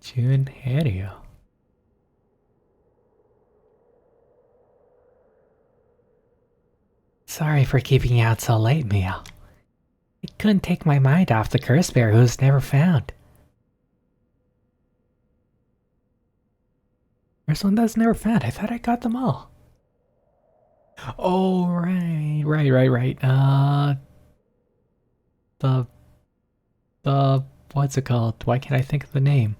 Junhario. Sorry for keeping you out so late, Mio. I couldn't take my mind off the curse bear who was never found. There's one that's never found. I thought I got them all. Oh, right. The, what's it called? Why can't I think of the name?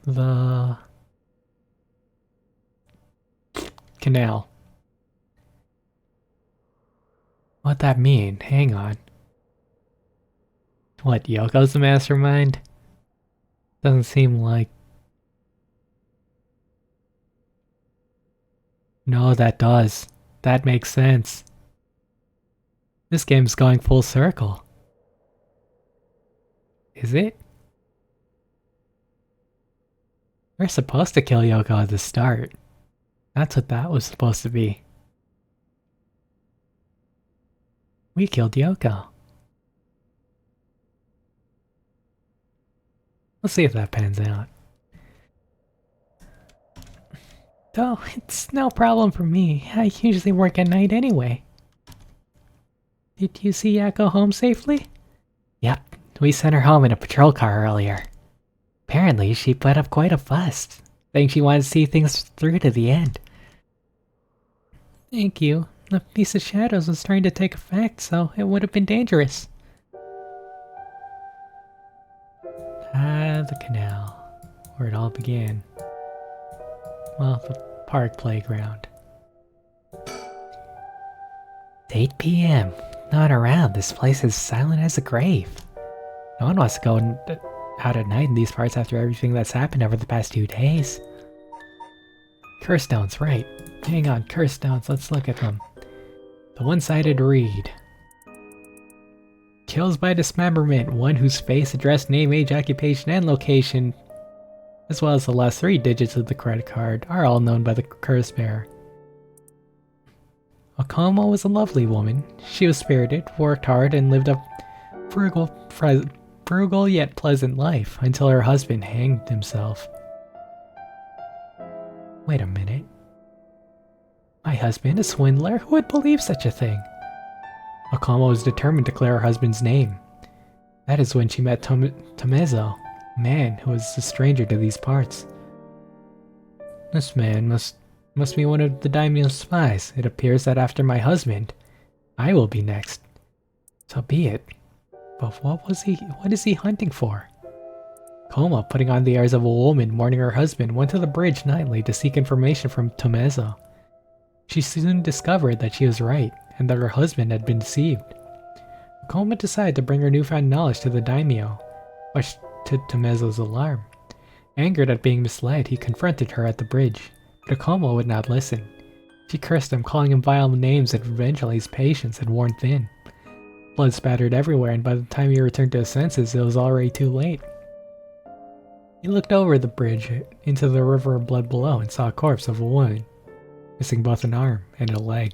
The canal. What'd that mean? Hang on. What, Yoko's the mastermind? Doesn't seem like... No, that does. That makes sense. This game's going full circle. Is it? We're supposed to kill Yoko at the start. That's what that was supposed to be. We killed Yoko. Let's see if that pans out. Though, it's no problem for me. I usually work at night anyway. Did you see Yako home safely? Yep, we sent her home in a patrol car earlier. Apparently, she put up quite a fuss, saying she wanted to see things through to the end. Thank you. The piece of shadows was starting to take effect, so it would have been dangerous. The canal, where it all began. Well, the park playground. It's 8 p.m. Not around. This place is silent as a grave. No one wants to go out at night in these parts after everything that's happened over the past 2 days. Curse stones, right. Hang on, curse stones. Let's look at them. The one-sided reed. Kills by dismemberment. One whose face, address, name, age, occupation, and location, as well as the last 3 digits of the credit card, are all known by the curse bearer. Okamo was a lovely woman. She was spirited, worked hard, and lived a frugal yet pleasant life until her husband hanged himself. Wait a minute. My husband, a swindler? Who would believe such a thing? Okamo was determined to clear her husband's name. That is when she met Tomezo, a man who was a stranger to these parts. This man must be one of the daimyo's spies. It appears that after my husband, I will be next. So be it. But what is he hunting for? Koma, putting on the airs of a woman mourning her husband, went to the bridge nightly to seek information from Tomezo. She soon discovered that she was right, and that her husband had been deceived. Koma decided to bring her newfound knowledge to the daimyo, much to Tomezo's alarm. Angered at being misled, he confronted her at the bridge, but Koma would not listen. She cursed him, calling him vile names, and eventually his patience had worn thin. Blood spattered everywhere, and by the time he returned to his senses, it was already too late. He looked over the bridge into the river of blood below and saw a corpse of a woman, missing both an arm and a leg.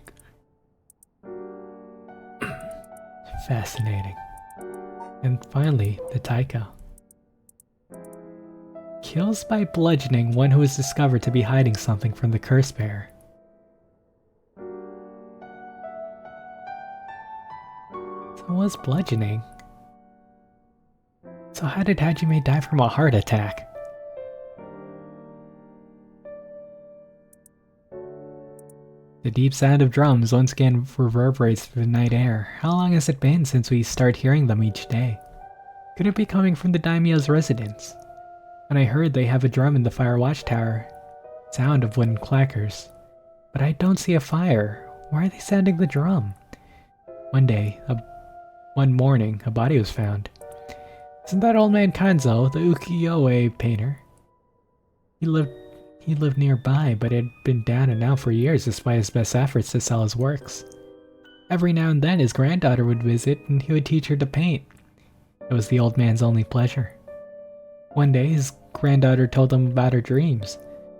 Fascinating. And finally, the Taiko. Kills by bludgeoning one who is discovered to be hiding something from the curse bearer. So it was bludgeoning. So how did Hajime die from a heart attack? The deep sound of drums once again reverberates through the night air. How long has it been since we start hearing them each day? Could it be coming from the daimyo's residence? When I heard they have a drum in the fire watchtower, sound of wooden clackers. But I don't see a fire. Why are they sounding the drum? One morning, a body was found. Isn't that old man Kanzo, the ukiyo-e painter? He lived nearby, but had been down and out for years despite his best efforts to sell his works. Every now and then his granddaughter would visit and he would teach her to paint. It was the old man's only pleasure. One day his granddaughter told him about her dreams.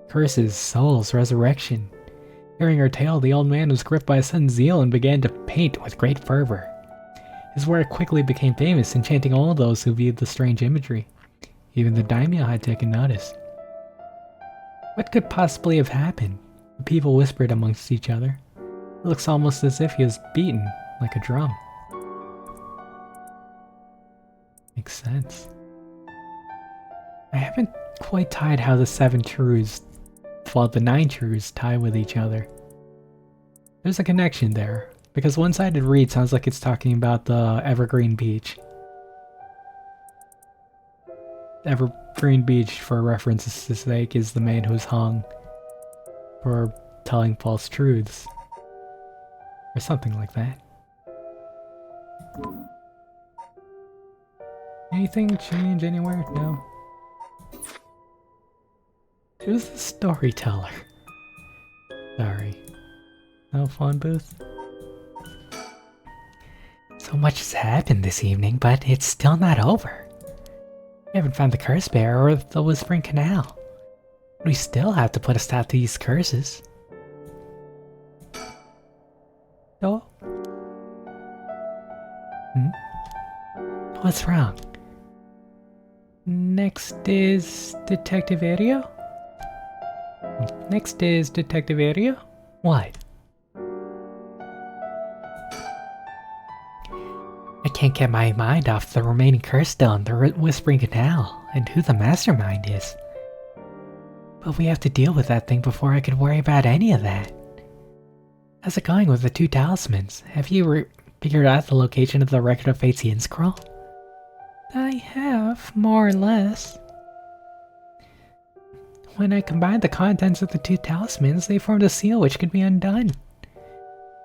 Curses, souls, resurrection. Hearing her tale, the old man was gripped by a sudden zeal and began to paint with great fervor. His work quickly became famous, enchanting all those who viewed the strange imagery. He Even the daimyo had taken notice. What could possibly have happened? The people whispered amongst each other. It looks almost as if he was beaten, like a drum. Makes sense. I haven't quite tied how the 7 truths, well, the 9 truths tie with each other. There's a connection there, because one-sided read sounds like it's talking about the Evergreen Beach. Evergreen Beach, for reference's sake, is the man who's hung for telling false truths. Or something like that. Anything change anywhere? No. Who's the storyteller? Sorry. No phone booth? So much has happened this evening, but it's still not over. We haven't found the curse bear or the Whispering Canal. We still have to put a stop to these curses. Oh? What's wrong? Next is Detective Ario? Next is Detective Ario? What? I can't get my mind off the remaining curse stone, the Whispering Canal, and who the mastermind is. But we have to deal with that thing before I could worry about any of that. How's it going with the 2 talismans? Have you figured out the location of the Record of Fate's Yin Scroll? I have, more or less. When I combined the contents of the 2 talismans, they formed a seal which could be undone.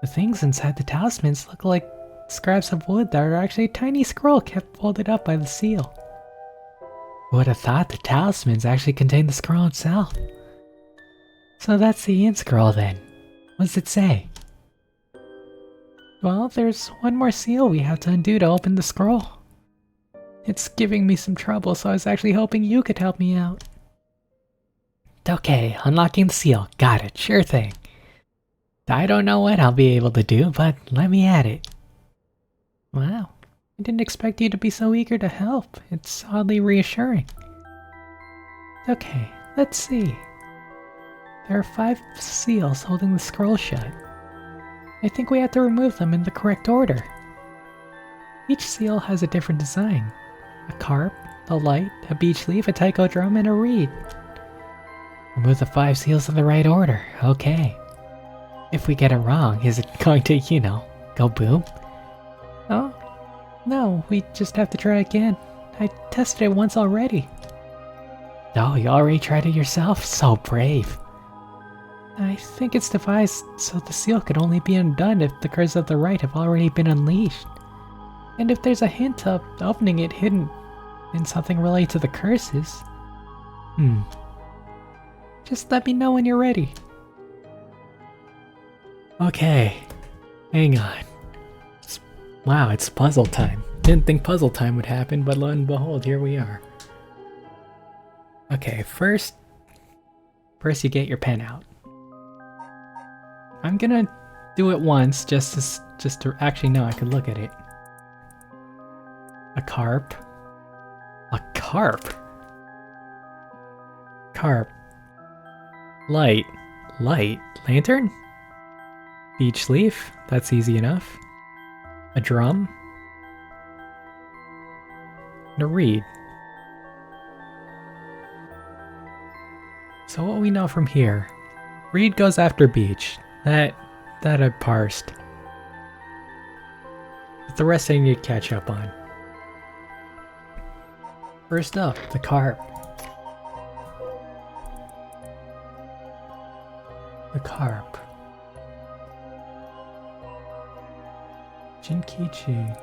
The things inside the talismans look like scraps of wood that are actually a tiny scroll kept folded up by the seal. Who would have thought the talismans actually contained the scroll itself? So that's the Yin Scroll then. What does it say? Well, there's one more seal we have to undo to open the scroll. It's giving me some trouble, so I was actually hoping you could help me out. Okay, unlocking the seal. Got it, sure thing. I don't know what I'll be able to do, but let me at it. Wow, I didn't expect you to be so eager to help. It's oddly reassuring. Okay, let's see. There are 5 seals holding the scroll shut. I think we have to remove them in the correct order. Each seal has a different design. A carp, a light, a beech leaf, a taiko drum, and a reed. Remove the 5 seals in the right order. Okay. If we get it wrong, is it going to, go boom? Oh, no, we just have to try again. I tested it once already. Oh, you already tried it yourself? So brave. I think it's devised so the seal could only be undone if the curses of the right have already been unleashed. And if there's a hint of opening it hidden in something related to the curses. Just let me know when you're ready. Okay, hang on. Wow, it's puzzle time. Didn't think puzzle time would happen, but lo and behold, here we are. Okay, first you get your pen out. I'm gonna do it once just to actually no, I could look at it. A carp. A carp. Carp. Light. Light. Lantern? Beech leaf. That's easy enough. A drum. And a reed. So what we know from here. Reed goes after beech. That I parsed. But the rest I need to catch up on. First up, the carp. The carp. Jinkichi.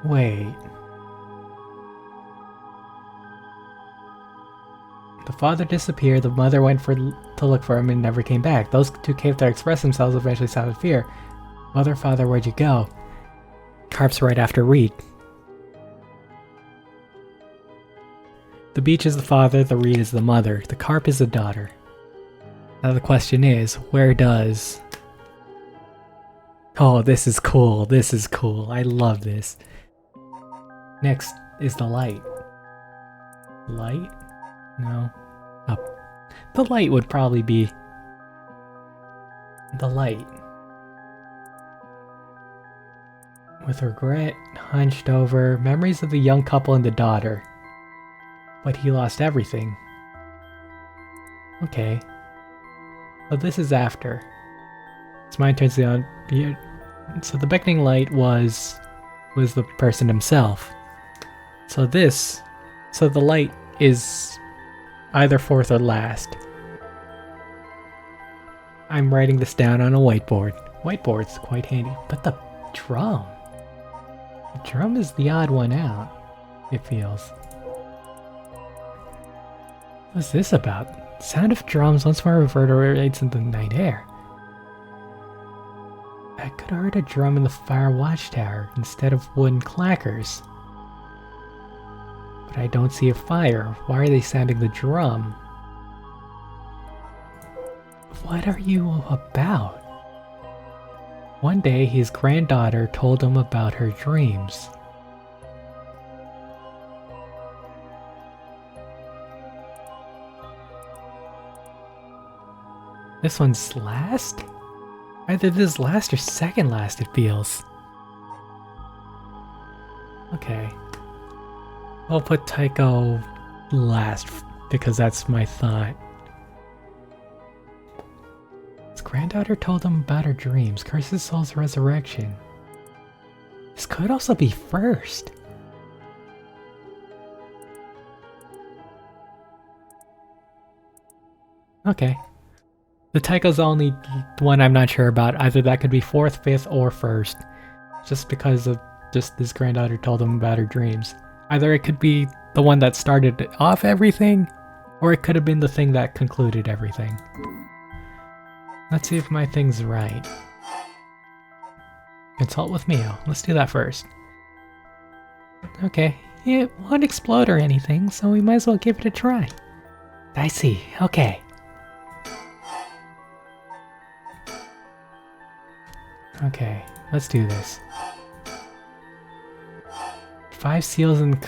Wait. The father disappeared, the mother went to look for him and never came back. Those 2 came to express themselves, eventually sounded fear. Mother, father, where'd you go? Carp's right after reed. The beech is the father, the reed is the mother, the carp is the daughter. Now the question is, where does... Oh, this is cool, I love this. Next is the light. Light? No. Up. The light would probably be... the light. With regret, hunched over, memories of the young couple and the daughter. But he lost everything. Okay. But this is after. It's my turn to be... So the beckoning light was the person himself. So the light is either fourth or last. I'm writing this down on a whiteboard. Whiteboard's quite handy, but the drum. The drum is the odd one out, it feels. What's this about? Sound of drums once more reverberates in the night air. I could have heard a drum in the fire watchtower instead of wooden clackers. But I don't see a fire. Why are they sounding the drum? What are you about? One day his granddaughter told him about her dreams. This one's last? Either this is last or second last, it feels. Okay. I'll put Tycho last because that's my thought. His granddaughter told him about her dreams, cursed his soul's resurrection. This could also be first. Okay. The Tycho's the only one I'm not sure about. Either that could be fourth, fifth, or first. Just because of just this granddaughter told him about her dreams. Either it could be the one that started off everything, or it could have been the thing that concluded everything. Let's see if my thing's right. Consult with Mio. Let's do that first. Okay, it won't explode or anything, so we might as well give it a try. I see, okay. Okay, let's do this. 5 seals in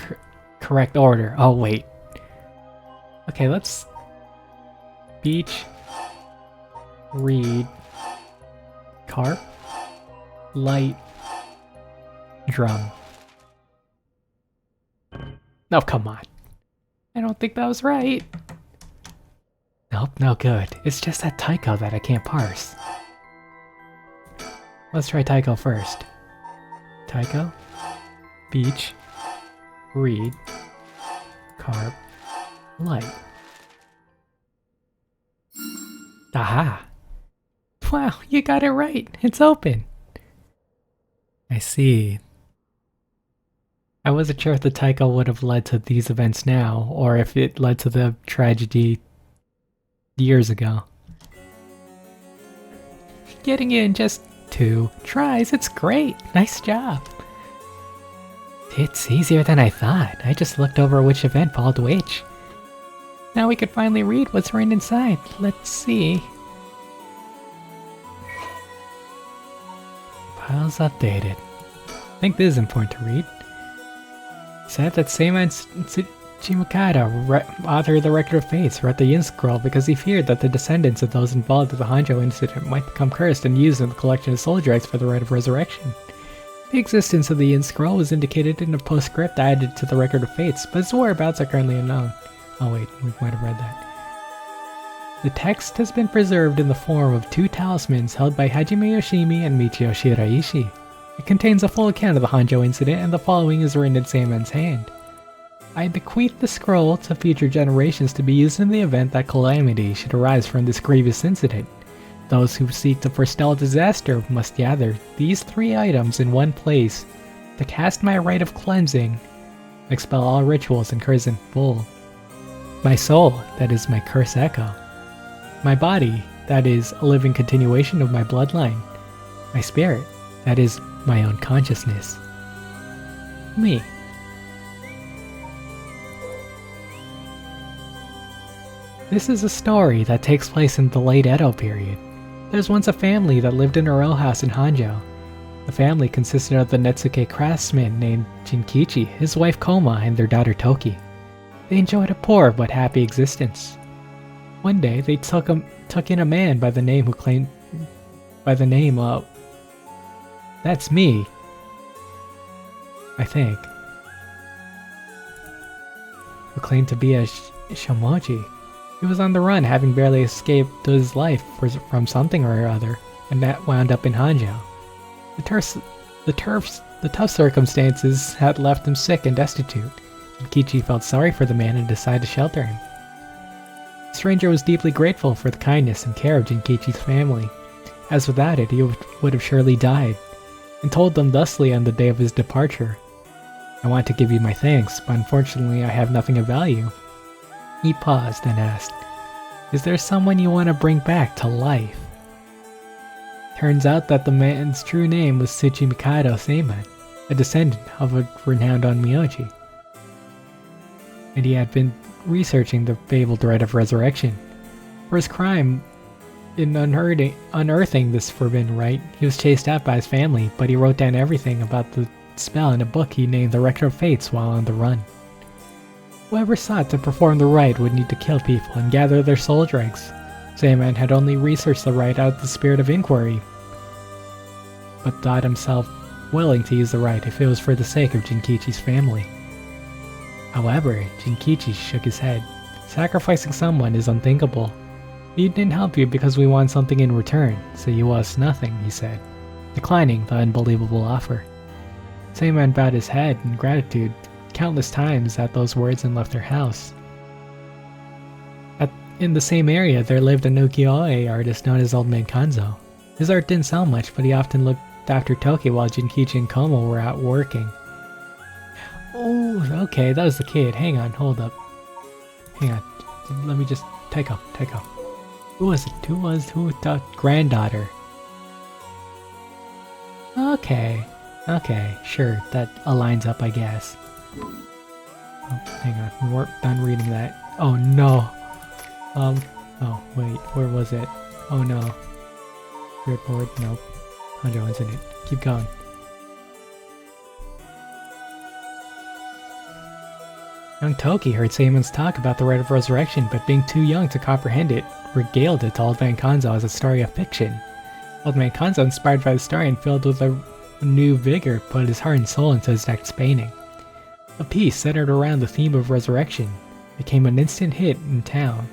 correct order. Oh, wait. Okay, let's... Beach. Reed. Carp. Light. Drum. No, come on. I don't think that was right. Nope, no good. It's just that Tycho that I can't parse. Let's try Tycho first. Tycho, beach, reed, carp, light. Aha! Wow, you got it right. It's open. I see. I wasn't sure if the Tycho would have led to these events now, or if it led to the tragedy years ago. Getting in just 2 tries, it's great. Nice job. It's easier than I thought. I just looked over which event followed which. Now we could finally read what's written inside. Let's see. Files updated. I think this is important to read. Said that Seiman Chimukata, author of the Record of Fates, wrote the Yin Scroll because he feared that the descendants of those involved in the Honjo incident might become cursed and used in the collection of soul dregs for the rite of resurrection. The existence of the Yin Scroll was indicated in a postscript added to the Record of Fates, but its whereabouts are currently unknown. Oh wait, we might have read that. The text has been preserved in the form of 2 talismans held by Hajime Yoshimi and Michio Shiraishi. It contains a full account of the Honjo incident, and the following is written in Seiman's hand. I bequeath the scroll to future generations to be used in the event that calamity should arise from this grievous incident. Those who seek to forestall disaster must gather these 3 items in one place to cast my rite of cleansing, expel all rituals and curse in full. My soul, that is my curse echo. My body, that is a living continuation of my bloodline. My spirit, that is my own consciousness. Me. This is a story that takes place in the late Edo period. There's once a family that lived in a row house in Honjo. The family consisted of the Netsuke craftsman named Jinkichi, his wife Koma, and their daughter Toki. They enjoyed a poor but happy existence. One day, they took in a man by the name of... That's me, I think. Who claimed to be a Shomoji. He was on the run, having barely escaped his life from something or other, and that wound up in Honjo. The tough circumstances had left him sick and destitute. Kichi felt sorry for the man and decided to shelter him. The stranger was deeply grateful for the kindness and care of Jinkichi's family, as without it he would have surely died, and told them thusly on the day of his departure, "I want to give you my thanks, but unfortunately I have nothing of value." He paused and asked, "Is there someone you want to bring back to life?" Turns out that the man's true name was Tsuchimikado Seiman, a descendant of a renowned onmyoji, and he had been researching the fabled rite of resurrection. For his crime in unearthing this forbidden rite, he was chased out by his family, but he wrote down everything about the spell in a book he named the Record of Fates while on the run. Whoever sought to perform the rite would need to kill people and gather their soul dregs. Seiman had only researched the rite out of the spirit of inquiry, but thought himself willing to use the rite if it was for the sake of Jinkichi's family. However, Jinkichi shook his head. "Sacrificing someone is unthinkable. We didn't help you because we want something in return, so you owe us nothing," he said, declining the unbelievable offer. Seiman bowed his head in gratitude countless times at those words and left their house. In the same area, there lived an ukiyo-e artist known as Old Man Kanzo. His art didn't sell much, but he often looked after Toki while Jinkichi and Koma were out working. Oh, okay, that was the kid. Hang on, hold up. Hang on. Let me just take off. Who was it? Who the granddaughter? Okay, sure, that aligns up, I guess. Oh, hang on, we weren't done reading that. Oh no! Oh wait, where was it? Oh no. Spirit board? Nope. Honjo incident. Keep going. Young Toki heard Seiman's talk about the rite of resurrection, but being too young to comprehend it, regaled it to Old Man Kanzo as a story of fiction. Old Man Kanzo, inspired by the story and filled with a new vigor, put his heart and soul into his next painting. A piece centered around the theme of resurrection became an instant hit in town.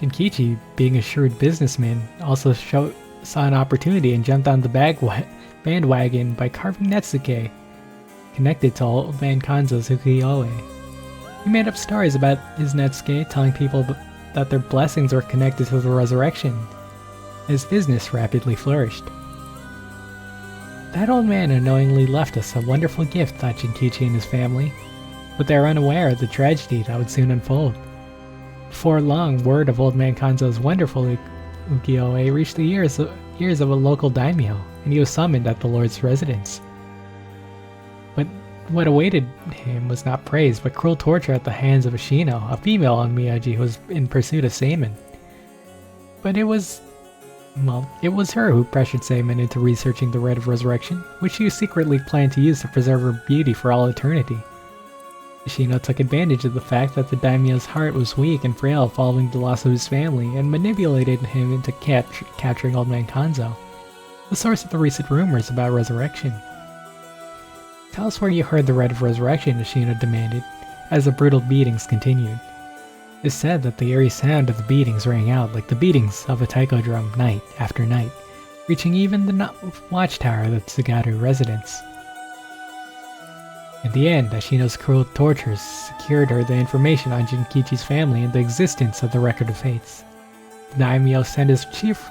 Jinkichi, being a shrewd businessman, also saw an opportunity and jumped on the bandwagon by carving Netsuke, connected to Old Man Kanzo's ukiyo-e. He made up stories about his Netsuke, telling people that their blessings were connected to the resurrection. His business rapidly flourished. "That old man unknowingly left us a wonderful gift," thought Jinkichi and his family, but they were unaware of the tragedy that would soon unfold. Before long, word of Old Man Kanzo's wonderful ukiyo-e reached the ears of a local daimyo, and he was summoned at the lord's residence. But what awaited him was not praise, but cruel torture at the hands of Ashino, a female onmyoji who was in pursuit of Seiman. But it was her who pressured Seiman into researching the rite of resurrection, which she secretly planned to use to preserve her beauty for all eternity. Ashino took advantage of the fact that the daimyo's heart was weak and frail following the loss of his family, and manipulated him into capturing Old Man Kanzo, the source of the recent rumors about resurrection. "Tell us where you heard the rite of resurrection," Ashino demanded, as the brutal beatings continued. It is said that the eerie sound of the beatings rang out like the beatings of a taiko drum night after night, reaching even the watchtower of the Tsugaru residence. In the end, Ashino's cruel tortures secured her the information on Jinkichi's family and the existence of the Record of Fates. The daimyo sent his chief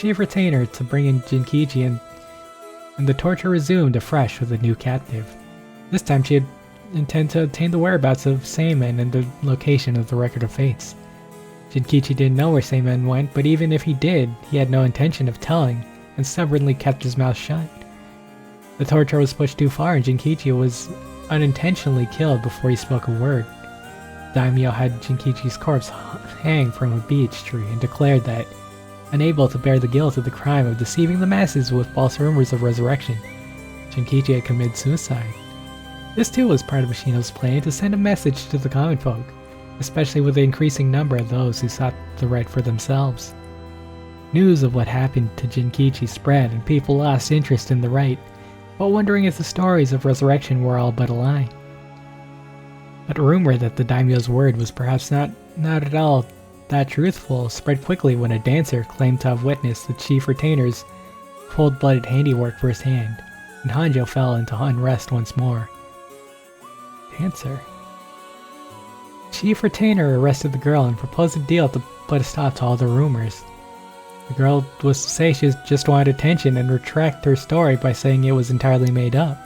retainer to bring in Jinkichi, and the torture resumed afresh with a new captive. This time she had intended to obtain the whereabouts of Seiman and the location of the Record of Fates. Jinkichi didn't know where Seiman went, but even if he did, he had no intention of telling, and stubbornly kept his mouth shut. The torture was pushed too far, and Jinkichi was unintentionally killed before he spoke a word. Daimyo had Jinkichi's corpse hang from a beech tree and declared that Unable to bear the guilt of the crime of deceiving the masses with false rumors of resurrection, Shinkichi had committed suicide. This too was part of Ashino's plan to send a message to the common folk, especially with the increasing number of those who sought the right for themselves. News of what happened to Jinkichi spread and people lost interest in the right, but wondering if the stories of resurrection were all but a lie. But rumor that the daimyo's word was perhaps not at all that truthful spread quickly when a dancer claimed to have witnessed the chief retainer's cold-blooded handiwork firsthand, and Honjo fell into unrest once more. Dancer? Chief retainer arrested the girl and proposed a deal to put a stop to all the rumors. The girl was to say she just wanted attention and retract her story by saying it was entirely made up.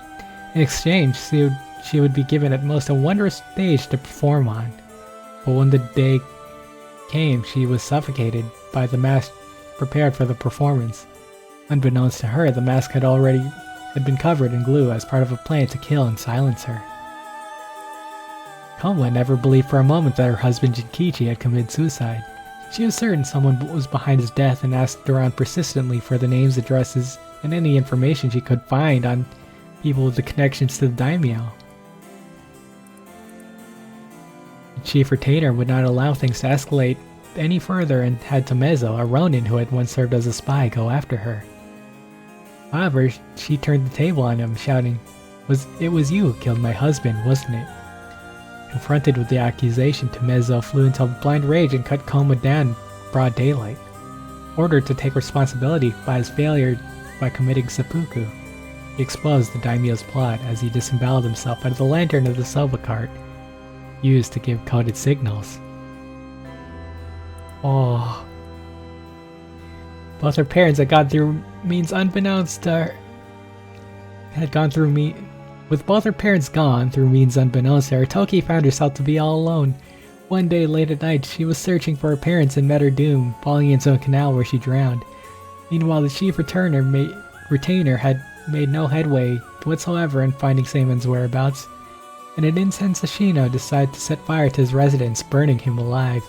In exchange, she would be given at most a wondrous stage to perform on. But when the day came, she was suffocated by the mask prepared for the performance. Unbeknownst to her, the mask had been covered in glue as part of a plan to kill and silence her. Koma never believed for a moment that her husband Jinkichi had committed suicide. She was certain someone was behind his death and asked around persistently for the names, addresses, and any information she could find on people with the connections to the daimyo. The chief retainer would not allow things to escalate any further and had Tomezo, a ronin who had once served as a spy, go after her. However, she turned the table on him, shouting, "It was you who killed my husband, wasn't it?" Confronted with the accusation, Tomezo flew into blind rage and cut Koma down in broad daylight. Ordered to take responsibility by his failure by committing seppuku, he exposed the daimyo's plot as he disemboweled himself out of the lantern of the soba cart, used to give coded signals. Oh. Both her parents had gone through means unbeknownst to her. With both her parents gone through means unbeknownst to her, Toki found herself to be all alone. One day late at night, she was searching for her parents and met her doom, falling into a canal where she drowned. Meanwhile, the chief retainer had made no headway whatsoever in finding Seimon's whereabouts, and an incensed Ashino decided to set fire to his residence, burning him alive.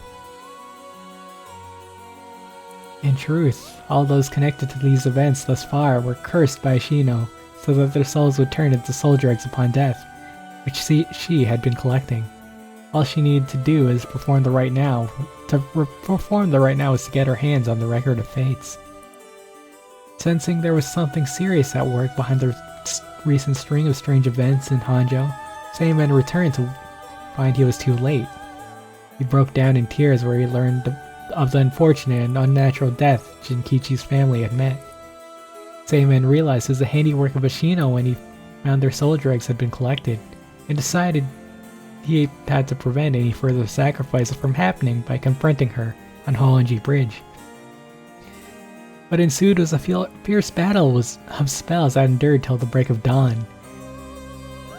In truth, all those connected to these events thus far were cursed by Ashino, so that their souls would turn into soul dregs upon death, which she had been collecting. All she needed to do is perform the right now. Was to get her hands on the record of fates. Sensing there was something serious at work behind the recent string of strange events in Honjo, Seimon returned to find he was too late. He broke down in tears where he learned of the unfortunate and unnatural death Jinkichi's family had met. Seimon realized it was the handiwork of Ashino when he found their soul dregs had been collected, and decided he had to prevent any further sacrifices from happening by confronting her on Honjo Bridge. What ensued was a fierce battle of spells that endured till the break of dawn.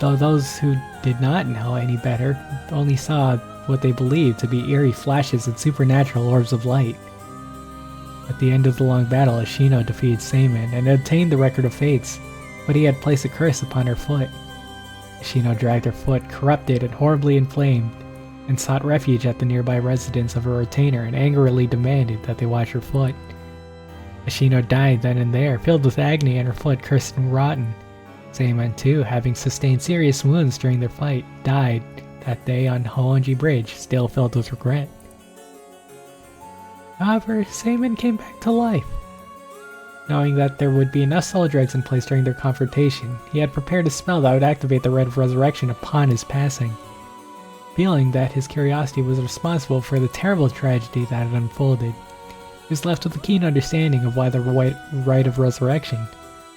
Though those who did not know any better only saw what they believed to be eerie flashes and supernatural orbs of light. At the end of the long battle, Ashino defeated Seimon and obtained the record of fates, but he had placed a curse upon her foot. Ashino dragged her foot, corrupted and horribly inflamed, and sought refuge at the nearby residence of her retainer and angrily demanded that they watch her foot. Ashino died then and there, filled with agony and her foot cursed and rotten. Seimon too, having sustained serious wounds during their fight, died that day on Honjo Bridge, still filled with regret. However, Seimon came back to life. Knowing that there would be enough soul dregs in place during their confrontation, he had prepared a spell that would activate the Red of Resurrection upon his passing. Feeling that his curiosity was responsible for the terrible tragedy that had unfolded, he was left with a keen understanding of why the Rite of Resurrection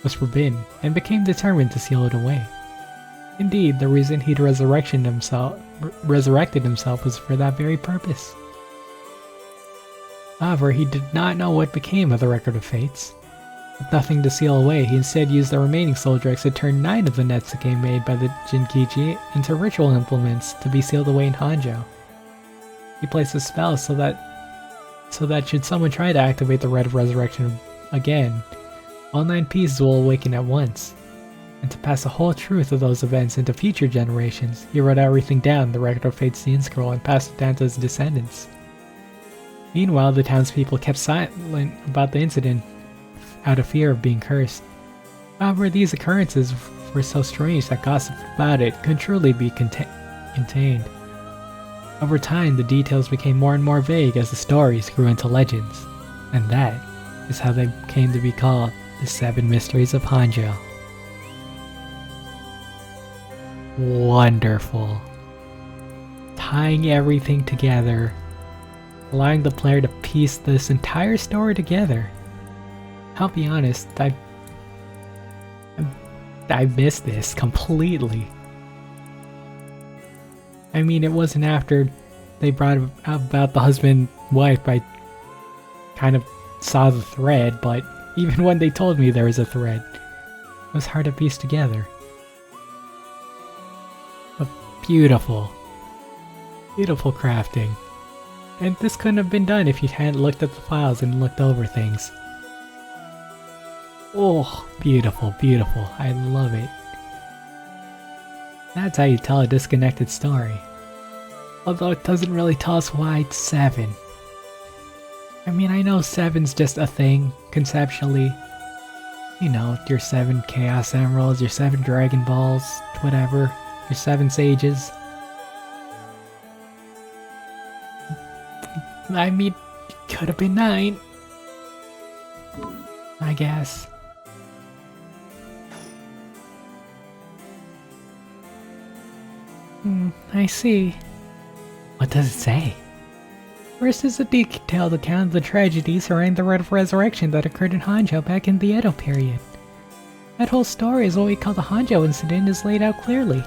was forbidden, and became determined to seal it away. Indeed, the reason he'd resurrected himself was for that very purpose. However, he did not know what became of the Record of Fates. With nothing to seal away, he instead used the remaining soul dregs to turn 9 of the Netsuke made by the Jinkichi into ritual implements to be sealed away in Honjo. He placed a spell so that should someone try to activate the Rite of Resurrection again, all 9 pieces will awaken at once. And to pass the whole truth of those events into future generations, he wrote everything down, the Record of Fate's scene scroll, and passed it down to his descendants. Meanwhile, the townspeople kept silent about the incident out of fear of being cursed. However, these occurrences were so strange that gossip about it could truly be contained. Over time, the details became more and more vague as the stories grew into legends, and that is how they came to be called the 7 Mysteries of Honjo. Wonderful. Tying everything together, allowing the player to piece this entire story together. I'll be honest, I missed this completely. I mean, it wasn't after they brought up about the husband wife I kind of saw the thread, but even when they told me there was a thread, it was hard to piece together. But beautiful. Beautiful crafting. And this couldn't have been done if you hadn't looked at the files and looked over things. Oh, beautiful, beautiful. I love it. That's how you tell a disconnected story. Although it doesn't really tell us why it's 7. I mean, I know 7's just a thing, conceptually. You know, your 7 Chaos Emeralds, your 7 Dragon Balls, whatever. Your 7 Sages. I mean, could have been 9. I guess. I see. What does it say? First is a detailed account of the tragedy surrounding the Rite of Resurrection that occurred in Honjo back in the Edo period. That whole story is what we call the Honjo incident is laid out clearly.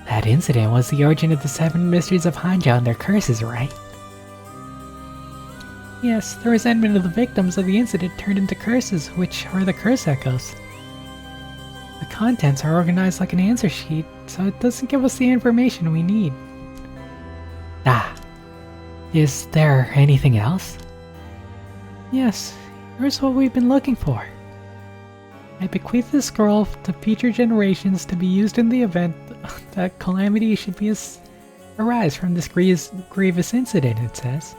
That incident was the origin of the 7 Mysteries of Honjo and their curses, right? Yes, the resentment of the victims of the incident turned into curses, which are the curse echoes. The contents are organized like an answer sheet, so it doesn't give us the information we need. Ah, is there anything else? Yes, here's what we've been looking for. I bequeath this scroll to future generations to be used in the event that calamity should arise from this grievous incident, it says.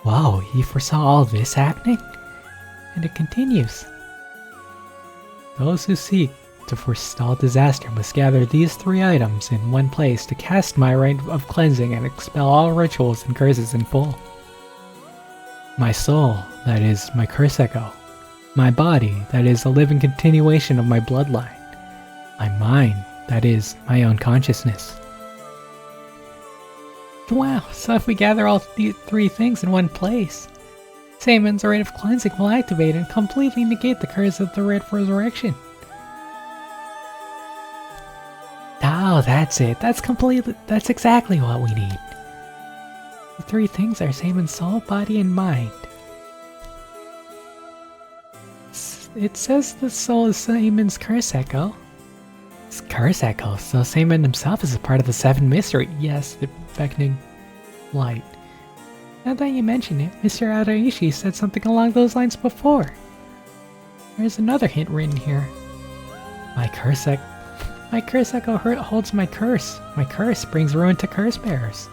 Wow, you foresaw all this happening? And it continues. Those who seek to forestall disaster must gather these 3 items in one place to cast my rite of cleansing and expel all rituals and curses in full. My soul, that is, my curse echo. My body, that is, a living continuation of my bloodline. My mind, that is, my own consciousness. Wow, so if we gather all 3 things in one place, Seimon's rite of cleansing will activate and completely negate the curse of the Rite of Resurrection. Oh, that's it. That's exactly what we need. The 3 things are Seimon's soul, body, and mind. It says the soul is Seimon's curse echo. It's curse echo, so Seimon himself is a part of the 7 mystery. Yes, the beckoning light. Now that you mention it, Mr. Araishi said something along those lines before. There's another hint written here. My curse echo holds my curse. My curse brings ruin to curse bearers.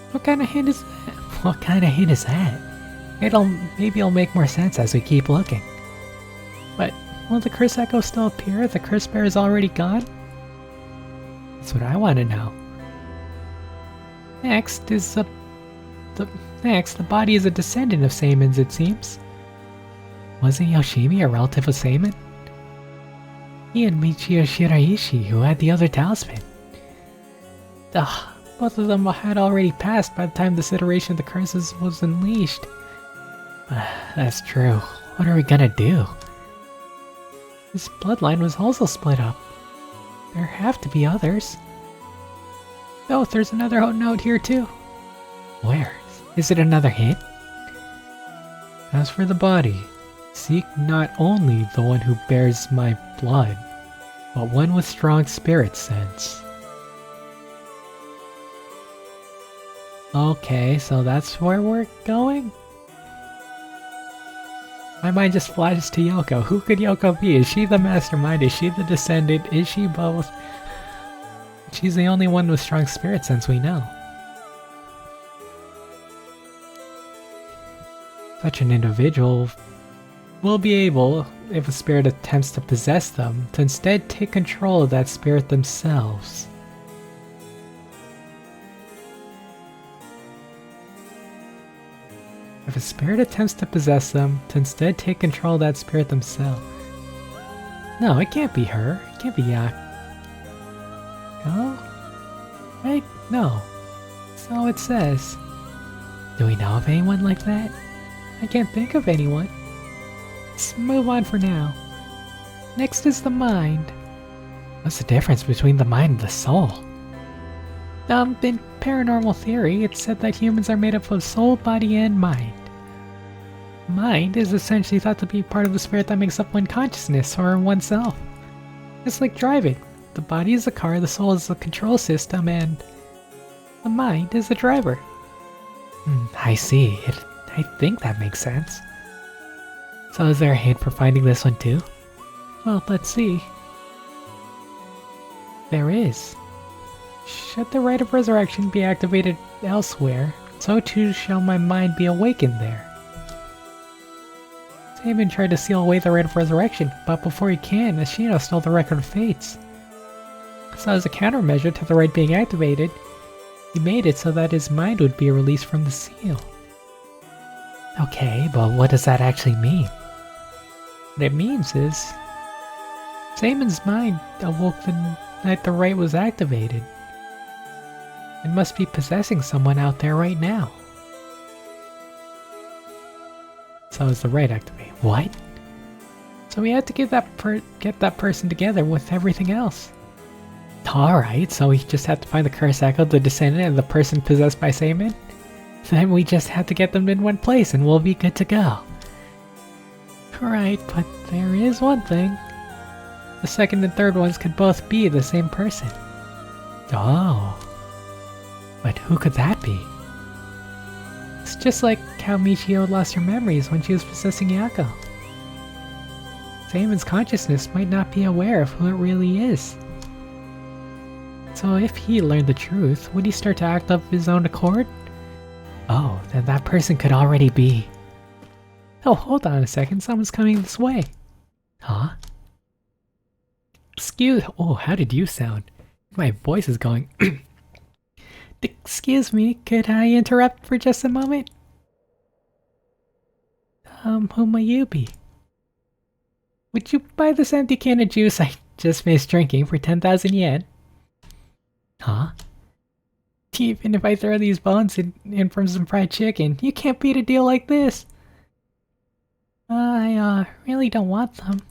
What kind of hint is that? What kind of hint is that? Maybe it'll make more sense as we keep looking. But will the curse echo still appear if the curse bearer is already gone? That's what I want to know. Next, the body is a descendant of Seimon's, it seems. Wasn't Yoshimi a relative of Seimon? He and Michio Shiraishi, who had the other talisman. Both of them had already passed by the time this iteration of the curses was unleashed. That's true. What are we gonna do? This bloodline was also split up. There have to be others. Oh, there's another note here too. Where? Is it another hint? As for the body, seek not only the one who bears my blood, but one with strong spirit sense. Okay, so that's where we're going? My mind just flashes to Yoko. Who could Yoko be? Is she the mastermind? Is she the descendant? Is she both? She's the only one with strong spirit sense we know. Such an individual will be able, if a spirit attempts to possess them, to instead take control of that spirit themselves. If a spirit attempts to possess them, to instead take control of that spirit themselves. No, it can't be her. It can't be Yak. No? Right? No. So it says. Do we know of anyone like that? I can't think of anyone. Let's move on for now. Next is the mind. What's the difference between the mind and the soul? In paranormal theory, it's said that humans are made up of soul, body, and mind. Mind is essentially thought to be part of the spirit that makes up one consciousness, or oneself. It's like driving. The body is the car, the soul is the control system, and the mind is the driver. I see. I think that makes sense. So is there a hint for finding this one too? Well, let's see. There is. Should the rite of resurrection be activated elsewhere, so too shall my mind be awakened there. Damon tried to seal away the rite of resurrection, but before he can, Ashino stole the record of fates. So as a countermeasure to the rite being activated, he made it so that his mind would be released from the seal. Okay, but what does that actually mean? What it means is, Damon's mind awoke the night the rite was activated. It must be possessing someone out there right now. So is the rite activated? What? So we had to get that person together with everything else. Alright, so we just have to find the curse echo, the descendant, and the person possessed by Saman? Then we just have to get them in one place and we'll be good to go. Right, but there is one thing. The second and third ones could both be the same person. Oh. But who could that be? It's just like how Michio lost her memories when she was possessing Yako. Saman's consciousness might not be aware of who it really is. So if he learned the truth, would he start to act of his own accord? Oh, then that person could already be... Oh, hold on a second, someone's coming this way. Huh? Oh, how did you sound? My voice is going... Excuse me, could I interrupt for just a moment? Who might you be? Would you buy this empty can of juice I just finished drinking for 10,000 yen? Huh? Even if I throw these bones in from some fried chicken, you can't beat a deal like this. I really don't want them.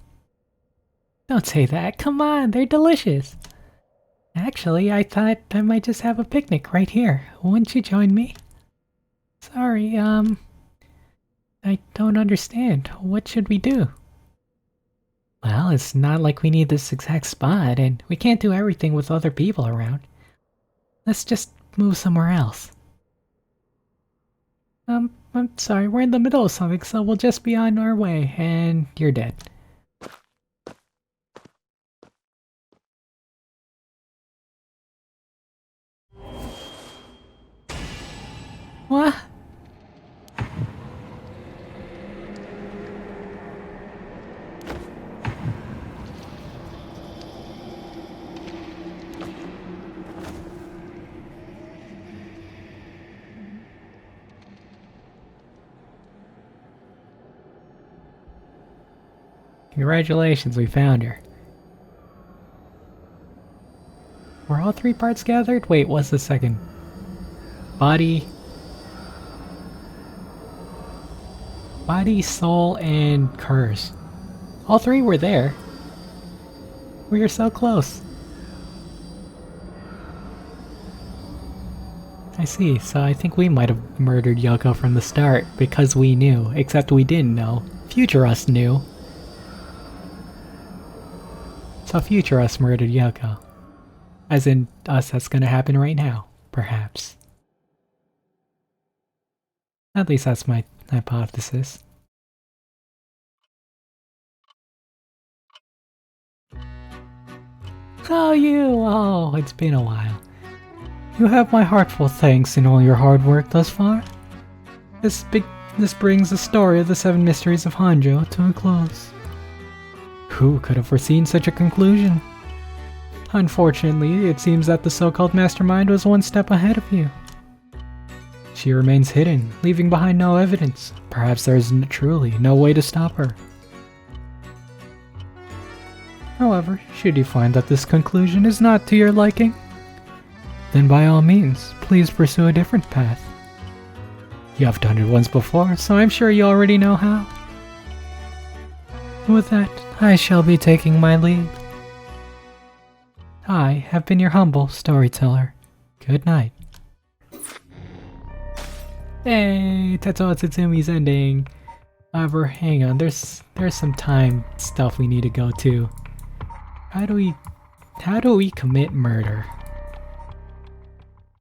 Don't say that, come on, they're delicious. Actually, I thought I might just have a picnic right here. Wouldn't you join me? Sorry, I don't understand. What should we do? Well, it's not like we need this exact spot, and we can't do everything with other people around. Let's just move somewhere else. I'm sorry, we're in the middle of something, so we'll just be on our way, and you're dead. What? Congratulations, we found her. Were all three parts gathered? Wait, what's the second? Body, soul, and curse. All three were there. We were so close. I see, so I think we might have murdered Yoko from the start because we knew, except we didn't know. Future us knew. So future us murdered Yoko. As in us, that's gonna happen right now, perhaps. At least that's my hypothesis. Oh, it's been a while. You have my heartfelt thanks in all your hard work thus far. This This brings the story of the 7 mysteries of Honjo to a close. Who could have foreseen such a conclusion? Unfortunately, it seems that the so-called mastermind was one step ahead of you. She remains hidden, leaving behind no evidence. Perhaps there is truly no way to stop her. However, should you find that this conclusion is not to your liking, then by all means, please pursue a different path. You have done it once before, so I'm sure you already know how. With that, I shall be taking my leave. I have been your humble storyteller. Good night. Hey, Tetsuo Tsutsumi's ending. However, hang on, there's some time stuff we need to go to. How do we commit murder?